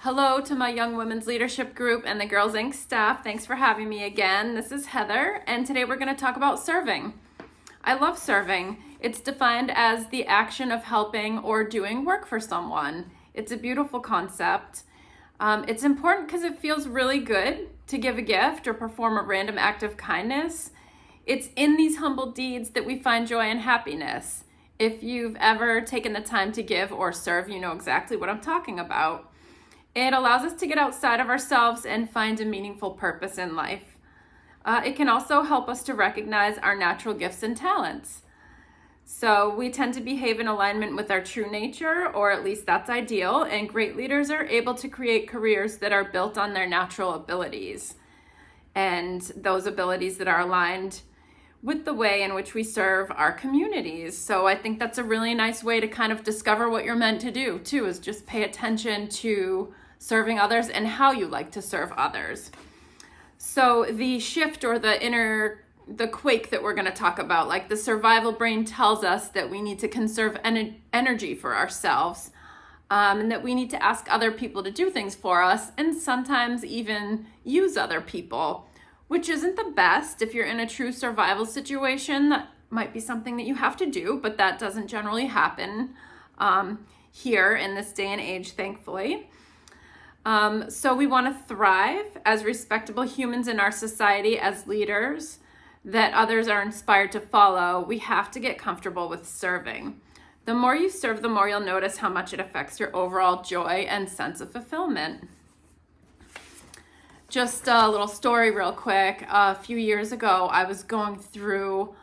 Hello to my Young Women's Leadership Group and the Girls Inc. staff. Thanks for having me again. This is Heather, and today we're going to talk about serving. I love serving. It's defined as the action of helping or doing work for someone. It's a beautiful concept. It's important because it feels really good to give a gift or perform a random act of kindness. It's in these humble deeds that we find joy and happiness. If you've ever taken the time to give or serve, you know exactly what I'm talking about. It allows us to get outside of ourselves and find a meaningful purpose in life. It can also help us to recognize our natural gifts and talents. So we tend to behave in alignment with our true nature, or at least that's ideal, and great leaders are able to create careers that are built on their natural abilities and those abilities that are aligned with the way in which we serve our communities. So I think that's a really nice way to kind of discover what you're meant to do too, is just pay attention to serving others and how you like to serve others. So the shift or the quake that we're going to talk about, like the survival brain tells us that we need to conserve energy for ourselves, and that we need to ask other people to do things for us and sometimes even use other people, which isn't the best. If you're in a true survival situation, that might be something that you have to do, but that doesn't generally happen here in this day and age, thankfully. So we want to thrive as respectable humans in our society, as leaders that others are inspired to follow. We have to get comfortable with serving. The more you serve, the more you'll notice how much it affects your overall joy and sense of fulfillment. Just a little story real quick. A few years ago, I was going through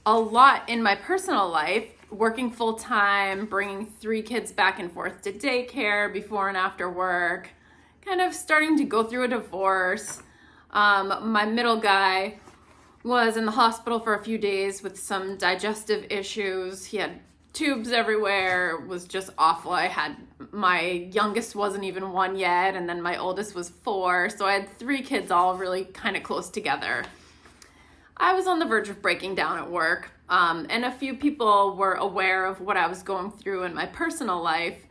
a lot in my personal life, working full time, bringing 3 kids back and forth to daycare before and after work, kind of starting to go through a divorce. My middle guy was in the hospital for a few days with some digestive issues. He had tubes everywhere. It was just awful. My youngest wasn't even 1 yet, and then my oldest was 4. So I had 3 kids all really kind of close together. I was on the verge of breaking down at work, and a few people were aware of what I was going through in my personal life,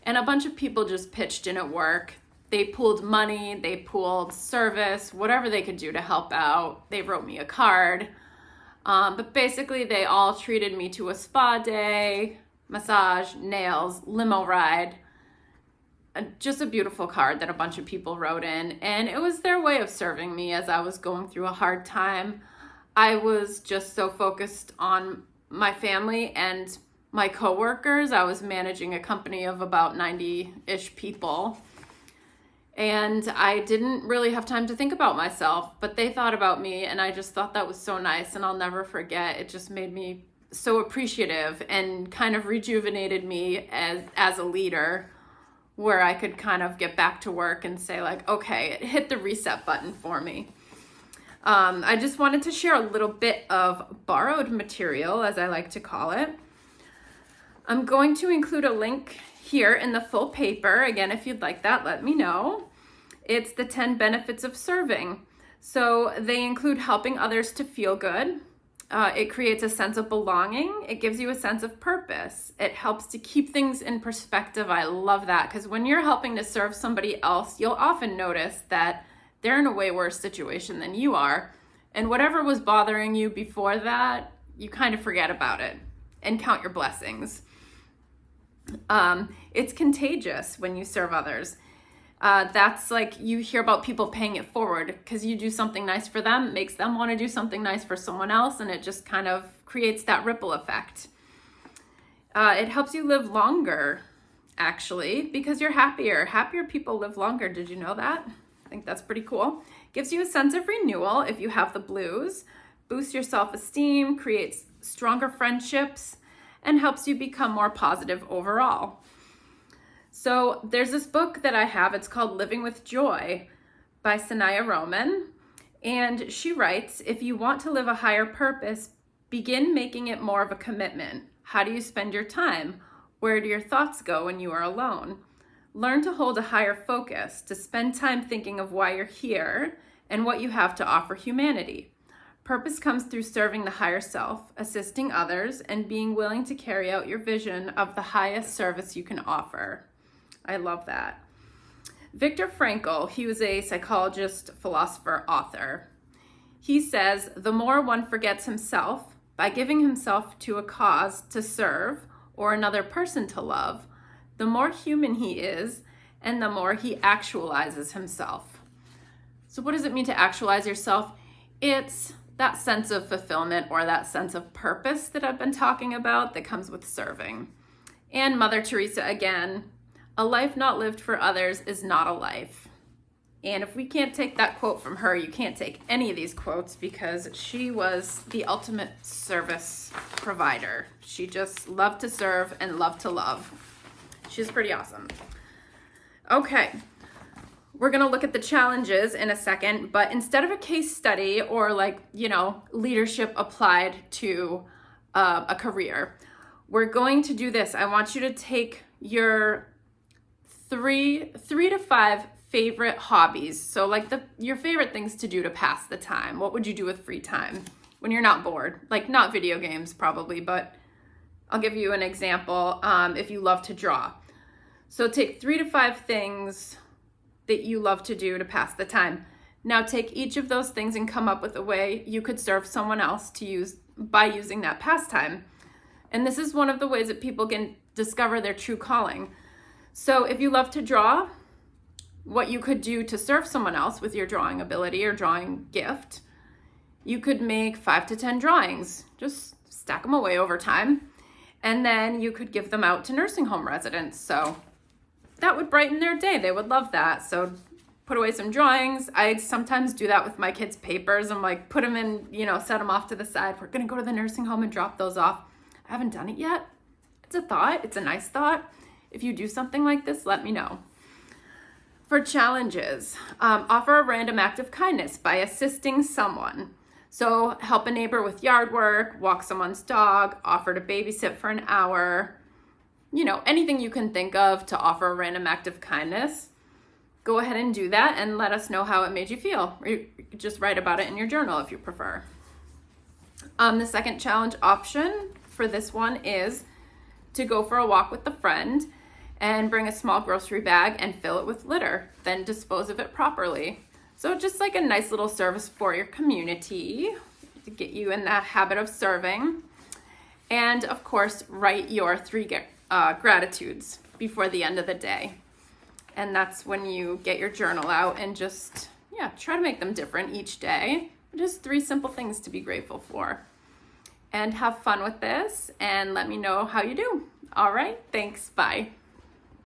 and a bunch of people just pitched in at work. They pooled money, they pooled service, whatever they could do to help out. They wrote me a card. But basically, they all treated me to a spa day, massage, nails, limo ride. Just a beautiful card that a bunch of people wrote in. And it was their way of serving me as I was going through a hard time. I was just so focused on my family and my coworkers. I was managing a company of about 90-ish people. And I didn't really have time to think about myself, but they thought about me, and I just thought that was so nice, and I'll never forget. It just made me so appreciative and kind of rejuvenated me as a leader, where I could kind of get back to work and say, like, okay, it hit the reset button for me. I just wanted to share a little bit of borrowed material, as I like to call it. I'm going to include a link here in the full paper. Again, if you'd like that, let me know. It's the 10 benefits of serving. So they include helping others to feel good. It creates a sense of belonging. It gives you a sense of purpose. It helps to keep things in perspective. I love that, because when you're helping to serve somebody else, you'll often notice that they're in a way worse situation than you are. And whatever was bothering you before that, you kind of forget about it and count your blessings. It's contagious when you serve others. That's like, you hear about people paying it forward because you do something nice for them, makes them want to do something nice for someone else, and it just kind of creates that ripple effect. It helps you live longer, actually, because you're happier. Happier people live longer. Did you know that? I think that's pretty cool. Gives you a sense of renewal if you have the blues, boosts your self-esteem, creates stronger friendships, and helps you become more positive overall. So there's this book that I have. It's called Living with Joy by Sanaya Roman. And she writes, if you want to live a higher purpose, begin making it more of a commitment. How do you spend your time? Where do your thoughts go when you are alone? Learn to hold a higher focus, to spend time thinking of why you're here and what you have to offer humanity. Purpose comes through serving the higher self, assisting others, and being willing to carry out your vision of the highest service you can offer. I love that. Viktor Frankl, he was a psychologist, philosopher, author. He says, the more one forgets himself by giving himself to a cause to serve or another person to love, the more human he is and the more he actualizes himself. So what does it mean to actualize yourself? It's that sense of fulfillment or that sense of purpose that I've been talking about that comes with serving. And Mother Teresa again, a life not lived for others is not a life. And if we can't take that quote from her, you can't take any of these quotes because she was the ultimate service provider. She just loved to serve and loved to love. She's pretty awesome. Okay, we're gonna look at the challenges in a second, but instead of a case study or leadership applied to a career, we're going to do this. I want you to take your three to five favorite hobbies. So your favorite things to do to pass the time. What would you do with free time when you're not bored? Like not video games probably, but I'll give you an example. If you love to draw. So take 3 to 5 things that you love to do to pass the time. Now take each of those things and come up with a way you could serve someone else by using that pastime. And this is one of the ways that people can discover their true calling. So if you love to draw, what you could do to serve someone else with your drawing ability or drawing gift, you could make 5 to 10 drawings, just stack them away over time, and then you could give them out to nursing home residents. So that would brighten their day. They would love that. So put away some drawings. I sometimes do that with my kids' papers. I'm like, put them in, set them off to the side. We're gonna go to the nursing home and drop those off. I haven't done it yet. It's a thought. It's a nice thought. If you do something like this, let me know. For challenges, offer a random act of kindness by assisting someone. So help a neighbor with yard work, walk someone's dog, offer to babysit for an hour, anything you can think of to offer a random act of kindness. Go ahead and do that and let us know how it made you feel. Or you could just write about it in your journal if you prefer. The second challenge option for this one is to go for a walk with a friend and bring a small grocery bag and fill it with litter, then dispose of it properly. So just like a nice little service for your community to get you in that habit of serving. And of course, write your 3 gratitudes before the end of the day. And that's when you get your journal out and just, try to make them different each day. Just 3 simple things to be grateful for. And have fun with this and let me know how you do. All right, thanks, bye.